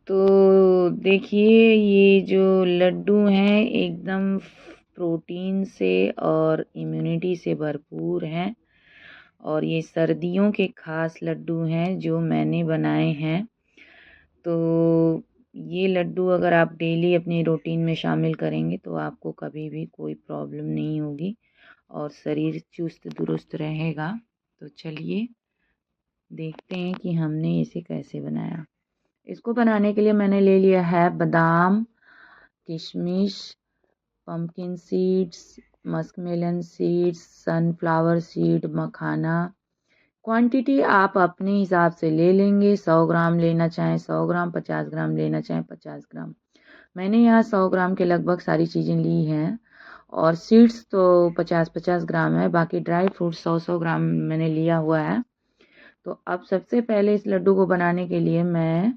तो देखिए, ये जो लड्डू हैं एकदम प्रोटीन से और इम्यूनिटी से भरपूर हैं और ये सर्दियों के ख़ास लड्डू हैं जो मैंने बनाए हैं। तो ये लड्डू अगर आप डेली अपनी रूटीन में शामिल करेंगे तो आपको कभी भी कोई प्रॉब्लम नहीं होगी और शरीर चुस्त दुरुस्त रहेगा। तो चलिए देखते हैं कि हमने इसे कैसे बनाया। इसको बनाने के लिए मैंने ले लिया है बादाम, किशमिश, pumpkin seeds, muskmelon seeds, sunflower seed, मखाना। क्वांटिटी आप अपने हिसाब से ले लेंगे। 100 ग्राम लेना चाहें 100 ग्राम, 50 ग्राम लेना चाहें 50 ग्राम। मैंने यहाँ 100 ग्राम के लगभग सारी चीज़ें ली हैं और सीड्स तो 50-50 ग्राम है, बाकी ड्राई फ्रूट 100-100 ग्राम मैंने लिया हुआ है। तो अब सबसे पहले इस लड्डू को बनाने के लिए मैं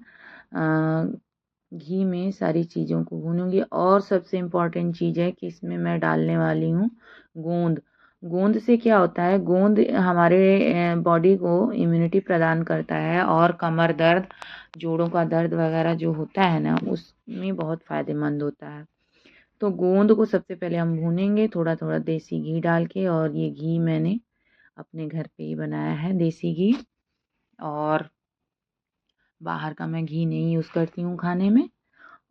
घी में सारी चीज़ों को भूनूंगी और सबसे इम्पॉर्टेंट चीज़ है कि इसमें मैं डालने वाली हूँ गोंद। गोंद से क्या होता है, गोंद हमारे बॉडी को इम्यूनिटी प्रदान करता है और कमर दर्द, जोड़ों का दर्द वगैरह जो होता है ना, उसमें बहुत फ़ायदेमंद होता है। तो गोंद को सबसे पहले हम भूनेंगे थोड़ा थोड़ा देसी घी डाल के, और ये घी मैंने अपने घर पे ही बनाया है, देसी घी, और बाहर का मैं घी नहीं यूज़ करती हूँ खाने में।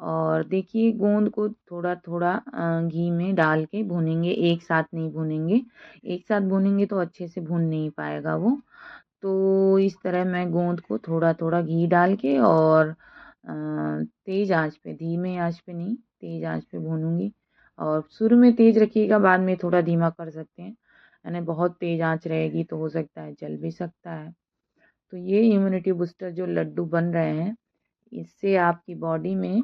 और देखिए गोंद को थोड़ा थोड़ा घी में डाल के भूनेंगे, एक साथ नहीं भूनेंगे। एक साथ भूनेंगे तो अच्छे से भून नहीं पाएगा वो। तो इस तरह मैं गोंद को थोड़ा थोड़ा घी डाल के और तेज़ आंच पे, धीमे आंच पे नहीं, तेज़ आंच पे भूनूंगी। और शुरू में तेज़ रखिएगा, बाद में थोड़ा धीमा कर सकते हैं, यानी बहुत तेज़ आंच रहेगी तो हो सकता है जल भी सकता है। तो ये इम्यूनिटी बूस्टर जो लड्डू बन रहे हैं, इससे आपकी बॉडी में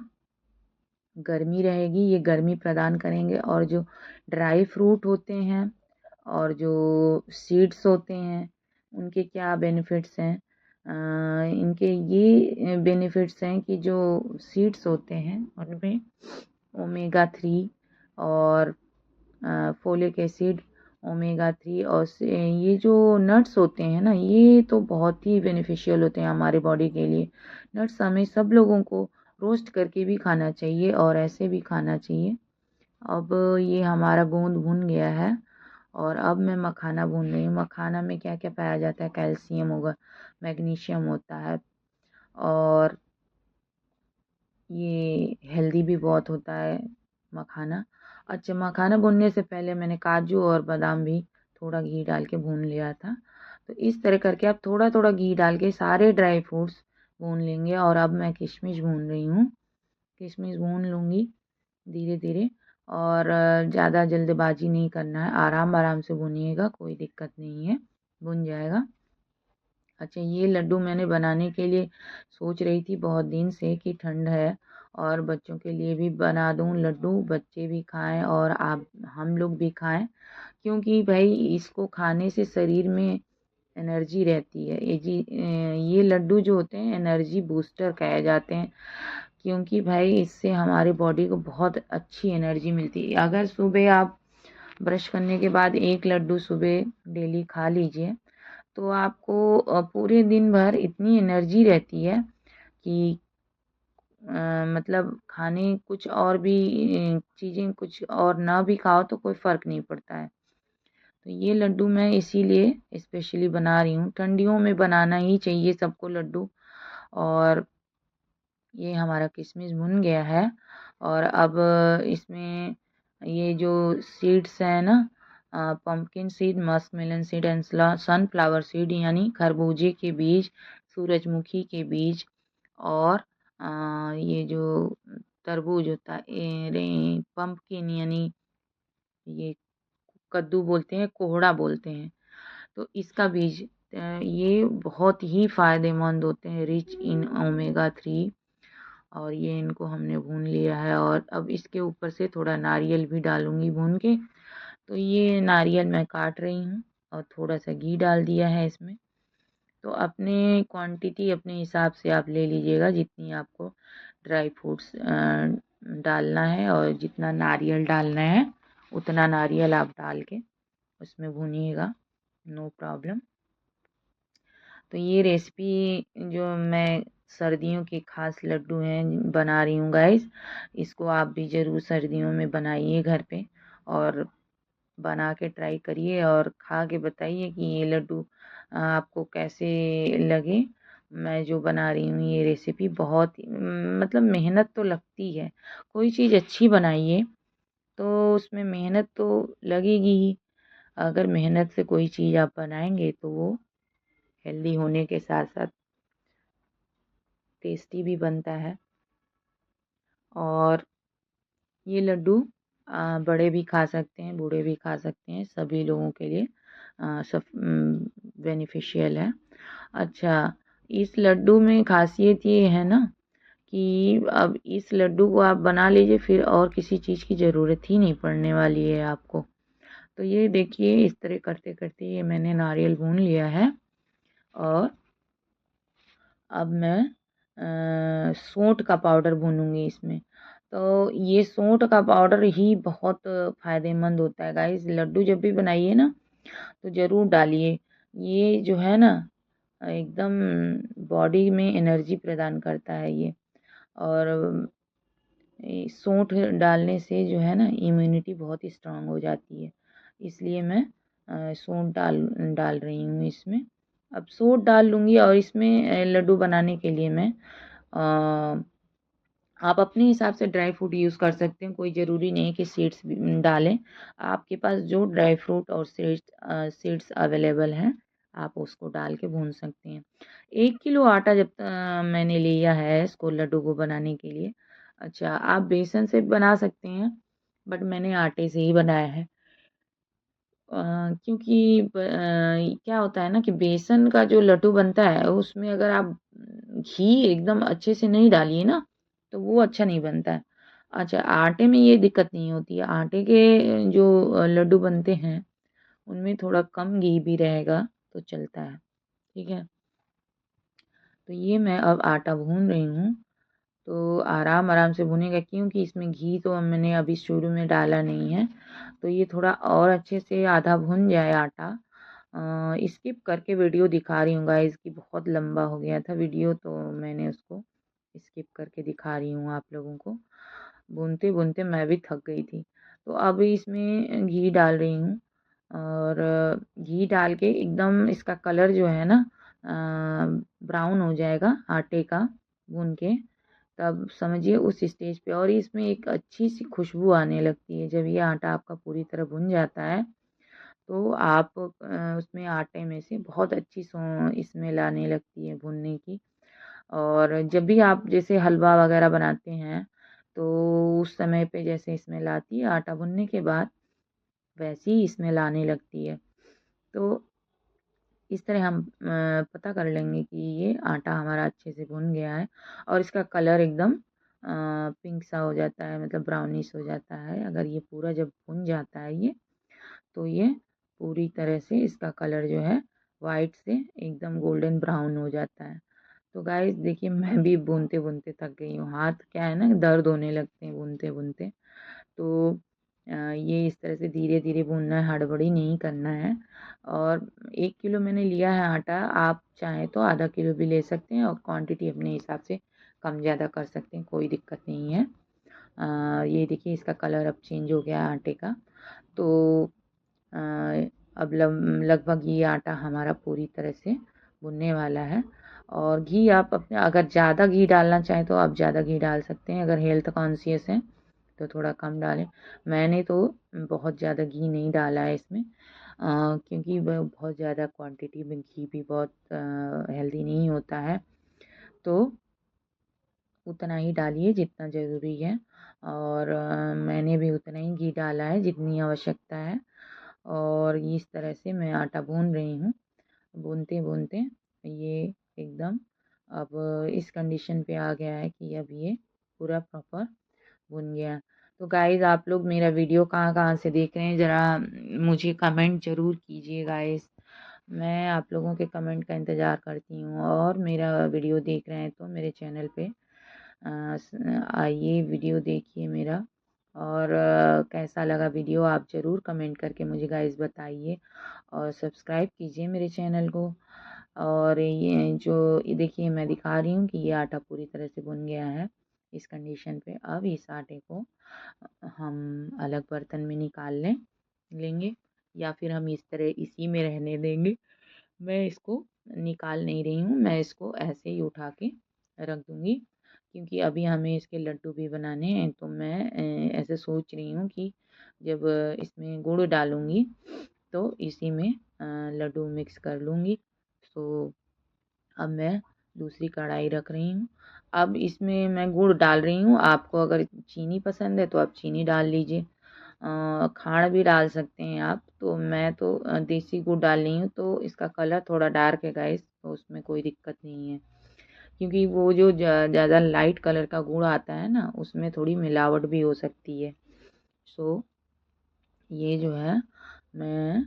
गर्मी रहेगी, ये गर्मी प्रदान करेंगे। और जो ड्राई फ्रूट होते हैं और जो सीड्स होते हैं, उनके क्या बेनिफिट्स हैं, इनके ये बेनिफिट्स हैं कि जो सीड्स होते हैं उनमें ओमेगा 3 और फोलिक एसिड, ओमेगा 3, और ये जो नट्स होते हैं ना, ये तो बहुत ही बेनिफिशियल होते हैं हमारे बॉडी के लिए। नट्स हमें सब लोगों को रोस्ट करके भी खाना चाहिए और ऐसे भी खाना चाहिए। अब ये हमारा गोंद भुन गया है और अब मैं मखाना भून रही हूँ। मखाना में क्या क्या पाया जाता है, कैल्शियम होगा, मैग्नीशियम होता है, और ये हेल्दी भी बहुत होता है मखाना। अच्छा, मखाना भूनने से पहले मैंने काजू और बादाम भी थोड़ा घी डाल के भून लिया था। तो इस तरह करके आप थोड़ा थोड़ा घी डाल के सारे ड्राई फ्रूट्स भून लेंगे। और अब मैं किशमिश भून रही हूँ, किशमिश भून लूँगी धीरे धीरे। और ज़्यादा जल्दबाजी नहीं करना है, आराम आराम से भूनिएगा, कोई दिक्कत नहीं है, भुन जाएगा। अच्छा, ये लड्डू मैंने बनाने के लिए सोच रही थी बहुत दिन से कि ठंड है और बच्चों के लिए भी बना दूं लड्डू, बच्चे भी खाएं और आप हम लोग भी खाएं, क्योंकि भाई इसको खाने से शरीर में एनर्जी रहती है। ये लड्डू जो होते हैं एनर्जी बूस्टर कहे जाते हैं, क्योंकि भाई इससे हमारे बॉडी को बहुत अच्छी एनर्जी मिलती है। अगर सुबह आप ब्रश करने के बाद एक लड्डू सुबह डेली खा लीजिए तो आपको पूरे दिन भर इतनी एनर्जी रहती है कि मतलब खाने कुछ और भी चीज़ें कुछ और ना भी खाओ तो कोई फ़र्क नहीं पड़ता है। तो ये लड्डू मैं इसीलिए स्पेशली बना रही हूँ, ठंडियों में बनाना ही चाहिए सबको लड्डू। और ये हमारा किशमिश भुन गया है और अब इसमें ये जो सीड्स हैं ना, pumpkin seed, muskmelon seed and sunflower seed, यानी खरबूजे के बीज, सूरजमुखी के बीज, और ये जो तरबूज होता है, पंपकिन यानी ये कद्दू बोलते हैं, कोहड़ा बोलते हैं, तो इसका बीज, ये बहुत ही फ़ायदेमंद होते हैं, रिच इन ओमेगा 3। और ये इनको हमने भून लिया है और अब इसके ऊपर से थोड़ा नारियल भी डालूंगी भून के। तो ये नारियल मैं काट रही हूँ और थोड़ा सा घी डाल दिया है इसमें। तो अपने क्वांटिटी अपने हिसाब से आप ले लीजिएगा, जितनी आपको ड्राई फ्रूट्स डालना है और जितना नारियल डालना है उतना नारियल आप डाल के उसमें भूनिएगा, नो प्रॉब्लम। तो ये रेसिपी जो मैं सर्दियों के ख़ास लड्डू हैं, बना रही हूँ गाइस। इसको आप भी ज़रूर सर्दियों में बनाइए घर पे और बना के ट्राई करिए और खा के बताइए कि ये लड्डू आपको कैसे लगे। मैं जो बना रही हूँ ये रेसिपी बहुत ही मतलब मेहनत तो लगती है। कोई चीज़ अच्छी बनाइए तो उसमें मेहनत तो लगेगी ही। अगर मेहनत से कोई चीज़ आप बनाएंगे तो वो हेल्दी होने के साथ साथ टेस्टी भी बनता है। और ये लड्डू बड़े भी खा सकते हैं, बूढ़े भी खा सकते हैं, सभी लोगों के लिए सब बेनिफिशियल है। अच्छा, इस लड्डू में ख़ासियत ये है ना कि अब इस लड्डू को आप बना लीजिए, फिर और किसी चीज़ की ज़रूरत ही नहीं पड़ने वाली है आपको। तो ये देखिए इस तरह करते-करते ये मैंने नारियल भून लिया है और अब मैं सौंठ का पाउडर भूनूँगी इसमें। तो ये सौंठ का पाउडर ही बहुत फ़ायदेमंद होता है गाइस। लड्डू जब भी बनाइए ना तो ज़रूर डालिए। ये जो है ना एकदम बॉडी में एनर्जी प्रदान करता है ये। और सौंठ डालने से जो है ना इम्यूनिटी बहुत स्ट्रांग हो जाती है। इसलिए मैं सौंठ डाल डाल रही हूँ इसमें। अब सौंठ डाल लूँगी और इसमें लड्डू बनाने के लिए मैं अ, आप अपने हिसाब से ड्राई फ्रूट यूज़ कर सकते हैं, कोई ज़रूरी नहीं है कि सीड्स भी डालें। आपके पास जो ड्राई फ्रूट और सीड्स अवेलेबल हैं, आप उसको डाल के भून सकते हैं। 1 किलो आटा जब मैंने लिया है इसको लड्डू को बनाने के लिए। अच्छा, आप बेसन से भी बना सकते हैं, बट मैंने आटे से ही बनाया है। क्योंकि क्या होता है ना कि बेसन का जो लड्डू बनता है उसमें अगर आप घी एकदम अच्छे से नहीं डालिए ना तो वो अच्छा नहीं बनता है। अच्छा, आटे में ये दिक्कत नहीं होती है। आटे के जो लड्डू बनते हैं उनमें थोड़ा कम घी भी रहेगा तो चलता है। ठीक है? तो ये मैं अब आटा भून रही हूँ। तो आराम-आराम से भुनेगा क्योंकि इसमें घी तो मैंने अभी शुरू में डाला नहीं है। तो ये थोड़ा और अच्छे से आधा भुन जाए आटा। स्किप करके वीडियो दिखा रही हूँ गाइस कि बहुत लंबा हो गया था वीडियो तो मैंने उसको स्किप करके दिखा रही हूँ आप लोगों को। भूनते-भूनते मैं भी थक गई थी। तो अब इसमें घी डाल रही हूँ और घी डाल के एकदम इसका कलर जो है ना ब्राउन हो जाएगा आटे का भून के। तब समझिए उस स्टेज पे और इसमें एक अच्छी-सी खुशबू आने लगती है। जब ये आटा आपका पूरी तरह भुन जाता है, तो आप उसमें आटे में से बहुत अच्छी स्मेल आने लगती है भुनने की। और जब भी आप जैसे हलवा वगैरह बनाते हैं, तो उस समय पे जैसे स्मेल आती है आटा भुनने के बाद, वैसी ही स्मेल आने लगती है। तो इस तरह हम पता कर लेंगे कि ये आटा हमारा अच्छे से भुन गया है और इसका कलर एकदम पिंक सा हो जाता है मतलब ब्राउनिश हो जाता है। अगर ये पूरा जब भुन जाता है ये, तो ये पूरी तरह से इसका कलर जो है वाइट से एकदम गोल्डन ब्राउन हो जाता है। तो गाइस देखिए मैं भी भूनते-भूनते थक गई हूँ। हाथ क्या है ना दर्द होने लगते हैं भूनते-भूनते। तो ये इस तरह से धीरे-धीरे भूनना है, हड़बड़ी नहीं करना है। और 1 किलो मैंने लिया है आटा, आप चाहें तो आधा किलो भी ले सकते हैं और क्वांटिटी अपने हिसाब से कम-ज़्यादा कर सकते हैं, कोई दिक्कत नहीं है। ये देखिए इसका कलर अब चेंज हो गया है आटे का। तो अ, अब लगभग ये आटा हमारा पूरी तरह से भुनने वाला है। और घी आप अपने अगर ज़्यादा घी डालना चाहें तो आप ज़्यादा घी डाल सकते हैं, अगर हेल्थ कॉन्शियस हैं तो थोड़ा कम डालें। मैंने तो बहुत ज़्यादा घी नहीं डाला है इसमें क्योंकि वह बहुत ज़्यादा क्वांटिटी में घी भी बहुत हेल्दी नहीं होता है। तो उतना ही डालिए जितना ज़रूरी है और मैंने भी उतना ही घी डाला है जितनी आवश्यकता है। और इस तरह से मैं आटा भून रही हूँ। भूनते-भूनते ये एकदम अब इस कंडीशन पे आ गया है कि अब ये पूरा प्रॉपर भुन गया। तो गाइज़ आप लोग मेरा वीडियो कहाँ-कहाँ से देख रहे हैं ज़रा मुझे कमेंट ज़रूर कीजिए गाइज़। मैं आप लोगों के कमेंट का इंतज़ार करती हूँ और मेरा वीडियो देख रहे हैं तो मेरे चैनल पे आइए वीडियो देखिए मेरा और कैसा लगा वीडियो आप ज़रूर कमेंट करके मुझे गाइज़ बताइए और सब्सक्राइब कीजिए मेरे चैनल को। और ये देखिए मैं दिखा रही हूँ कि ये आटा पूरी तरह से भुन गया है इस कंडीशन पे। अब इस आटे को हम अलग बर्तन में निकाल लेंगे या फिर हम इस तरह इसी में रहने देंगे। मैं इसको निकाल नहीं रही हूँ, मैं इसको ऐसे ही उठा के रख दूँगी क्योंकि अभी हमें इसके लड्डू भी बनाने हैं। तो मैं ऐसे सोच रही हूँ कि जब इसमें गुड़ डालूँगी तो इसी में लड्डू मिक्स कर लूँगी। तो अब मैं दूसरी कढ़ाई रख रही हूँ। अब इसमें मैं गुड़ डाल रही हूँ, आपको अगर चीनी पसंद है तो आप चीनी डाल लीजिए। खांड भी डाल सकते हैं आप। तो मैं तो देसी गुड़ डाल रही हूँ तो इसका कलर थोड़ा डार्क है गाइस, तो उसमें कोई दिक्कत नहीं है क्योंकि वो जो ज़्यादा लाइट कलर का गुड़ आता है ना उसमें थोड़ी मिलावट भी हो सकती है। सो ये जो है मैं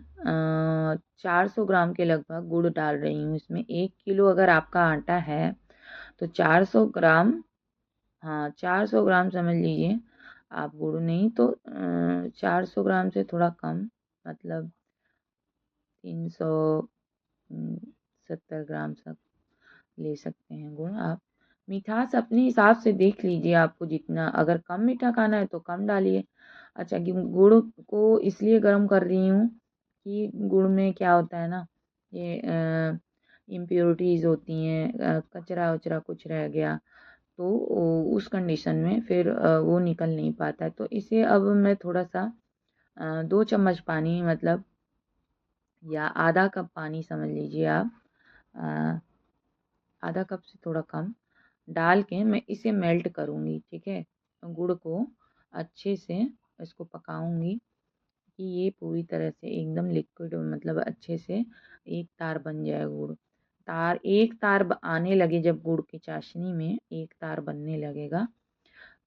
400 ग्राम के लगभग गुड़ डाल रही हूँ इसमें। 1 किलो अगर आपका आटा है तो 400 ग्राम, हाँ 400 ग्राम समझ लीजिए आप। गुड़ नहीं तो 400 ग्राम से थोड़ा कम, मतलब 370 ग्राम तक ले सकते हैं गुड़ आप। मिठास अपने हिसाब से देख लीजिए, आपको जितना अगर कम मीठा खाना है तो कम डालिए। अच्छा कि गुड़ को इसलिए गर्म कर रही हूँ कि गुड़ में क्या होता है ना, ये इम्प्योरिटीज़ होती हैं, कचरा वचरा कुछ रह गया तो उस कंडीशन में फिर वो निकल नहीं पाता है। तो इसे अब मैं थोड़ा सा 2 चम्मच पानी, मतलब या आधा कप पानी समझ लीजिए आप, आधा कप से थोड़ा कम डाल के मैं इसे मेल्ट करूँगी। ठीक है, गुड़ को अच्छे से इसको पकाऊँगी कि ये पूरी तरह से एकदम लिक्विड, मतलब अच्छे से एक तार बन जाए गुड़। एक तार आने लगे जब गुड़ की चाशनी में एक तार बनने लगेगा,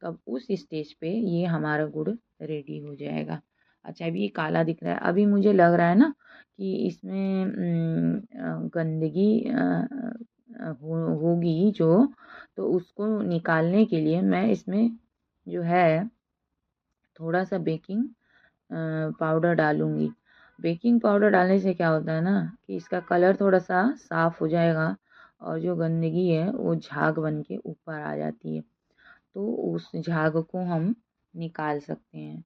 तब उस स्टेज पे ये हमारा गुड़ रेडी हो जाएगा। अच्छा अभी ये काला दिख रहा है, अभी मुझे लग रहा है ना कि इसमें गंदगी होगी जो, तो उसको निकालने के लिए मैं इसमें जो है थोड़ा सा बेकिंग पाउडर डालूँगी। बेकिंग पाउडर डालने से क्या होता है ना कि इसका कलर थोड़ा-सा साफ़ हो जाएगा और जो गंदगी है वो झाग बन के ऊपर आ जाती है, तो उस झाग को हम निकाल सकते हैं।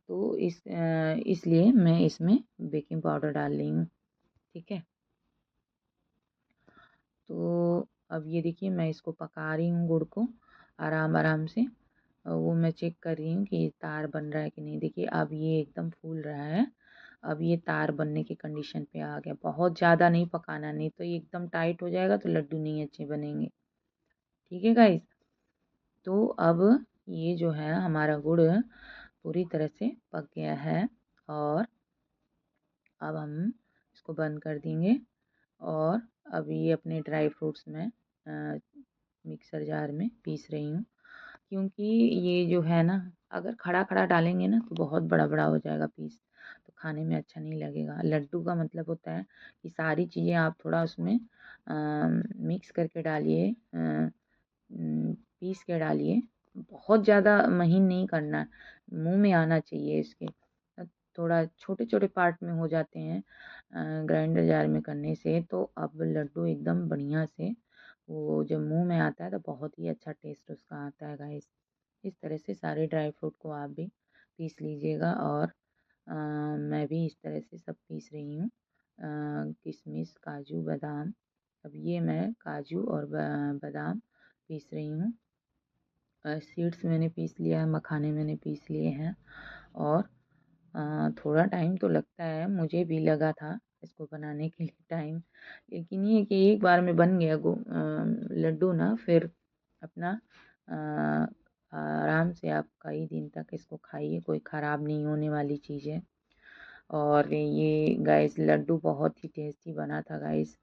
तो इसलिए मैं इसमें बेकिंग पाउडर डाल रही हूँ। ठीक है? तो अब ये देखिए मैं इसको पका रही हूँ गुड़ को आराम-आराम से। वो मैं चेक कर रही हूँ कि तार बन रहा है कि नहीं। देखिए अब ये एकदम फूल रहा है। अब ये तार बनने की कंडीशन पे आ गया। बहुत ज़्यादा नहीं पकाना, नहीं तो ये एकदम टाइट हो जाएगा तो लड्डू नहीं अच्छे बनेंगे। ठीक है गाइस? तो अब ये जो है हमारा गुड़ पूरी तरह से पक गया है और अब हम इसको बंद कर देंगे और अभी अपने ड्राई फ्रूट्स में मिक्सर जार में पीस रही हूँ क्योंकि ये जो है ना अगर खड़ा-खड़ा डालेंगे ना तो बहुत बड़ा-बड़ा हो जाएगा पीस, तो खाने में अच्छा नहीं लगेगा। लड्डू का मतलब होता है कि सारी चीज़ें आप थोड़ा उसमें मिक्स करके डालिए, पीस के डालिए। बहुत ज़्यादा महीन नहीं करना, मुँह में आना चाहिए इसके। थोड़ा छोटे-छोटे पार्ट में हो जाते हैं ग्राइंडर जार में करने से, तो अब लड्डू एकदम बढ़िया से वो जब मुँह में आता है तो बहुत ही अच्छा टेस्ट उसका आता है गाइस। इस तरह से सारे ड्राई फ्रूट को आप भी पीस लीजिएगा और मैं भी इस तरह से सब पीस रही हूँ। किशमिश, काजू, बादाम, अब ये मैं काजू और बादाम पीस रही हूँ। सीड्स मैंने पीस लिया है, मखाने मैंने पीस लिए हैं और थोड़ा टाइम तो लगता है, मुझे भी लगा था इसको बनाने के लिए टाइम, लेकिन ये कि एक बार में बन गया लड्डू ना, फिर अपना आराम से आप कई दिन तक इसको खाइए, कोई ख़राब नहीं होने वाली चीज़ है। और ये गाइस लड्डू बहुत ही टेस्टी बना था गाइस,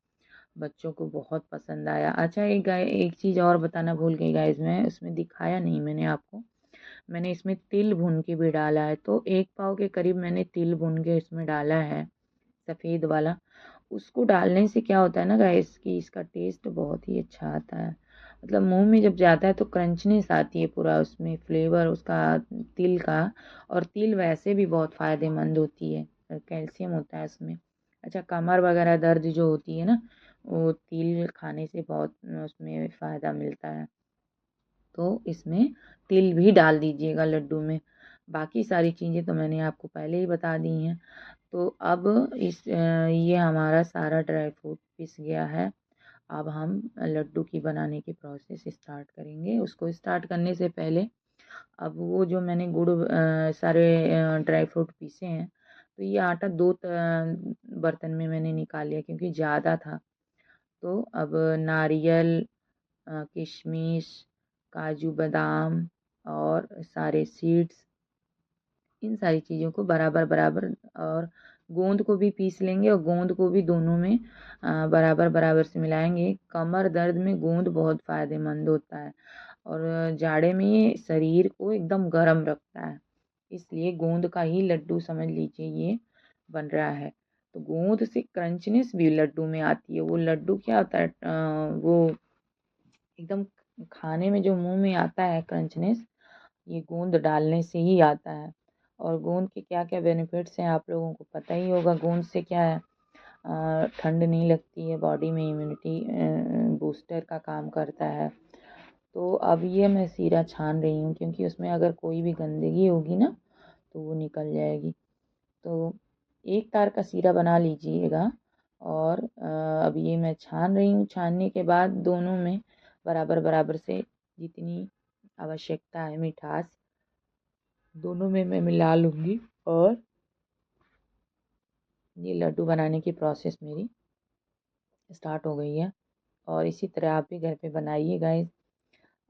बच्चों को बहुत पसंद आया। अच्छा एक चीज़ और बताना भूल गई गाइस, मैं उसमें दिखाया नहीं मैंने आपको, मैंने इसमें तिल भून के भी डाला है। तो 1 पाव के करीब मैंने तिल भून के इसमें डाला है, सफ़ेद वाला। उसको डालने से क्या होता है ना गाइस कि इसका टेस्ट बहुत ही अच्छा आता है। मतलब मुँह में जब जाता है तो क्रंचनेस आती है, पूरा उसमें फ्लेवर उसका तिल का। और तिल वैसे भी बहुत फ़ायदेमंद होती है, कैल्शियम होता है उसमें। अच्छा कमर वगैरह दर्द जो होती है ना, वो तिल खाने से बहुत उसमें फ़ायदा मिलता है। तो इसमें तिल भी डाल दीजिएगा लड्डू में। बाकी सारी चीज़ें तो मैंने आपको पहले ही बता दी हैं। तो अब ये हमारा सारा ड्राई फ्रूट पिस गया है। अब हम लड्डू की बनाने की प्रोसेस स्टार्ट करेंगे। उसको स्टार्ट करने से पहले अब वो जो मैंने सारे ड्राई फ्रूट पीसे हैं, तो ये आटा 2 बर्तन में मैंने निकाल लिया क्योंकि ज़्यादा था। तो अब नारियल, किशमिश, काजू बादाम और सारे सीड्स, इन सारी चीज़ों को बराबर-बराबर, और गोंद को भी पीस लेंगे और गोंद को भी दोनों में बराबर-बराबर से मिलाएँगे। कमर दर्द में गोंद बहुत फ़ायदेमंद होता है और जाड़े में ये शरीर को एकदम गर्म रखता है। इसलिए गोंद का ही लड्डू समझ लीजिए ये बन रहा है। तो गोंद से क्रंचनेस भी लड्डू में आती है। वो लड्डू क्या होता है, वो एकदम खाने में जो मुँह में आता है क्रंचनेस, ये गोंद डालने से ही आता है। और गोंद के क्या-क्या बेनिफिट्स हैं आप लोगों को पता ही होगा। गोंद से क्या है, ठंड नहीं लगती है बॉडी में, इम्यूनिटी बूस्टर का काम करता है। तो अब ये मैं सीरा छान रही हूँ क्योंकि उसमें अगर कोई भी गंदगी होगी ना तो वो निकल जाएगी। तो एक तार का सीरा बना लीजिएगा और अब ये मैं छान रही हूँ। छानने के बाद दोनों में बराबर-बराबर से जितनी आवश्यकता है मिठास, दोनों में मैं मिला लूँगी। और ये लड्डू बनाने की प्रोसेस मेरी स्टार्ट हो गई है और इसी तरह आप भी घर पे बनाइए गाइस।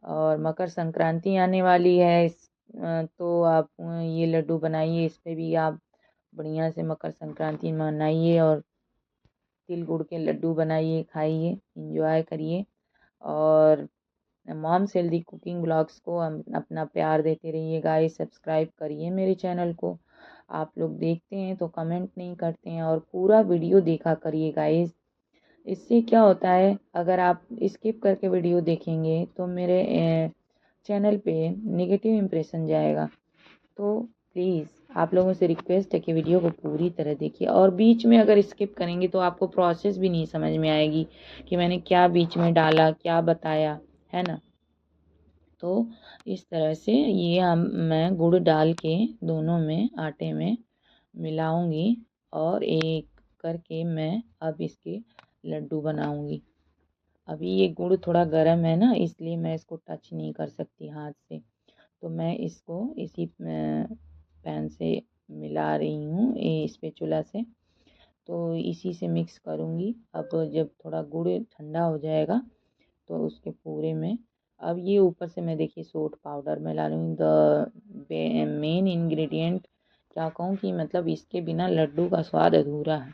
और मकर संक्रांति आने वाली है, तो आप ये लड्डू बनाइए, इस पे भी आप बढ़िया से मकर संक्रांति मनाइए और तिल गुड़ के लड्डू बनाइए, खाइए, एंजॉय करिए। और मॉम्स हेल्दी कुकिंग ब्लॉग्स को अपना प्यार देते रहिए गाइस। सब्सक्राइब करिए मेरे चैनल को। आप लोग देखते हैं तो कमेंट नहीं करते हैं, और पूरा वीडियो देखा करिए गाइस। इससे क्या होता है, अगर आप स्किप करके वीडियो देखेंगे तो मेरे चैनल पे नेगेटिव इम्प्रेशन जाएगा। तो प्लीज़ आप लोगों से रिक्वेस्ट है कि वीडियो को पूरी तरह देखिए, और बीच में अगर स्किप करेंगे तो आपको प्रोसेस भी नहीं समझ में आएगी कि मैंने क्या बीच में डाला, क्या बताया, है ना। तो इस तरह से ये मैं गुड़ डाल के दोनों में आटे में मिलाऊंगी और एक करके मैं अब इसके लड्डू बनाऊंगी। अभी ये गुड़ थोड़ा गर्म है ना, इसलिए मैं इसको टच नहीं कर सकती हाथ से। तो मैं इसको इसी पैन से मिला रही हूँ, इस स्पैचुला से। तो इसी से मिक्स करूँगी। अब जब थोड़ा गुड़ ठंडा हो जाएगा तो उसके पूरे में अब ये ऊपर से मैं देखिए सोंठ पाउडर मिला रही हूँ। मेन इंग्रेडिएंट क्या कहूँ कि मतलब इसके बिना लड्डू का स्वाद अधूरा है।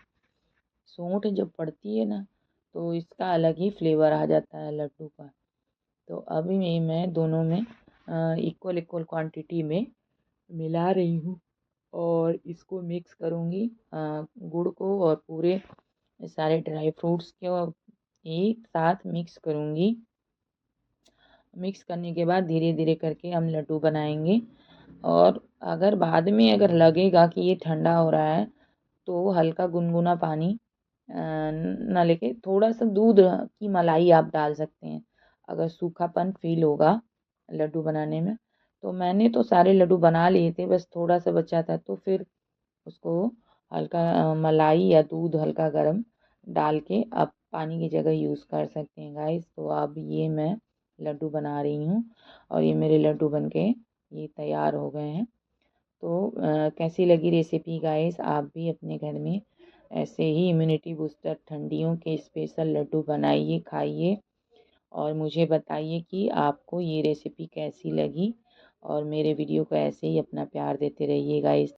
सोंठ जब पड़ती है ना तो इसका अलग ही फ्लेवर आ जाता है लड्डू का। तो अभी मैं दोनों में इक्वल इक्वल क्वांटिटी में मिला रही हूँ और इसको मिक्स करूँगी, गुड़ को और पूरे सारे ड्राई फ्रूट्स को एक साथ मिक्स करूँगी। मिक्स करने के बाद धीरे धीरे करके हम लड्डू बनाएंगे। और अगर बाद में अगर लगेगा कि ये ठंडा हो रहा है तो हल्का गुनगुना पानी ना लेके थोड़ा सा दूध की मलाई आप डाल सकते हैं अगर सूखापन फील होगा लड्डू बनाने में। तो मैंने तो सारे लड्डू बना लिए थे, बस थोड़ा सा बचा था तो फिर उसको हल्का मलाई या दूध हल्का गर्म डाल के आप पानी की जगह यूज़ कर सकते हैं गाइस। तो अब ये मैं लड्डू बना रही हूँ और ये मेरे लड्डू बनके ये तैयार हो गए हैं। तो कैसी लगी रेसिपी गाइस, आप भी अपने घर में ऐसे ही इम्यूनिटी बूस्टर ठंडियों के स्पेशल लड्डू बनाइए, खाइए और मुझे बताइए कि आपको ये रेसिपी कैसी लगी। और मेरे वीडियो को ऐसे ही अपना प्यार देते रहिए गाइस।